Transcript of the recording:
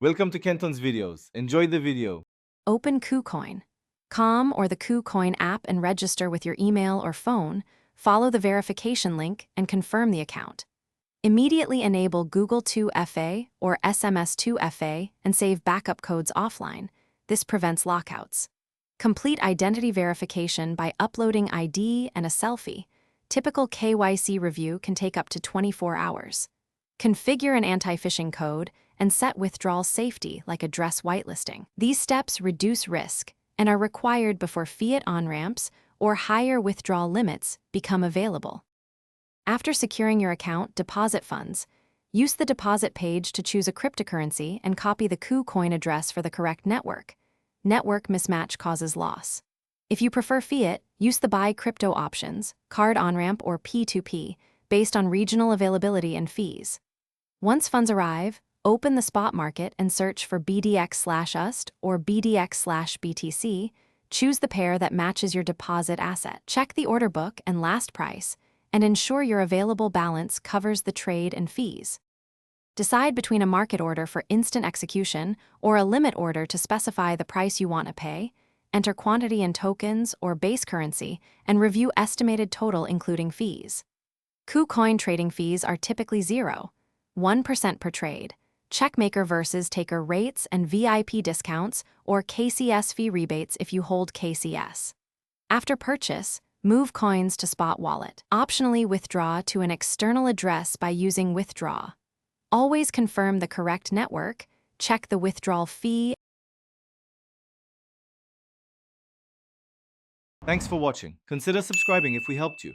Welcome to Kenton's videos. Enjoy the video. Open Kucoin. Or the Kucoin app and register with your email or phone, follow the verification link and confirm the account. Immediately enable Google 2FA or SMS 2FA and save backup codes offline. This prevents lockouts. Complete identity verification by uploading ID and a selfie. Typical KYC review can take up to 24 hours. Configure an anti-phishing code and set withdrawal safety like address whitelisting. These steps reduce risk and are required before fiat on-ramps or higher withdrawal limits become available. After securing your account, deposit funds. Use the deposit page to choose a cryptocurrency and copy the Kucoin address for the correct network. Network mismatch causes loss. If you prefer fiat, use the buy crypto options, card on-ramp or P2P, based on regional availability and fees. Once funds arrive, open the spot market and search for BDEX/USD or BDEX/BTC. Choose the pair that matches your deposit asset. Check the order book and last price, and ensure your available balance covers the trade and fees. Decide between a market order for instant execution or a limit order to specify the price you want to pay. Enter quantity in tokens or base currency and review estimated total including fees. Kucoin trading fees are typically 1% per trade. Checkmaker versus taker rates and VIP discounts or KCS fee rebates if you hold KCS. After purchase, move coins to spot wallet. Optionally withdraw to an external address by using withdraw. Always confirm the correct network, check the withdrawal fee. Thanks for watching. Consider subscribing if we helped you.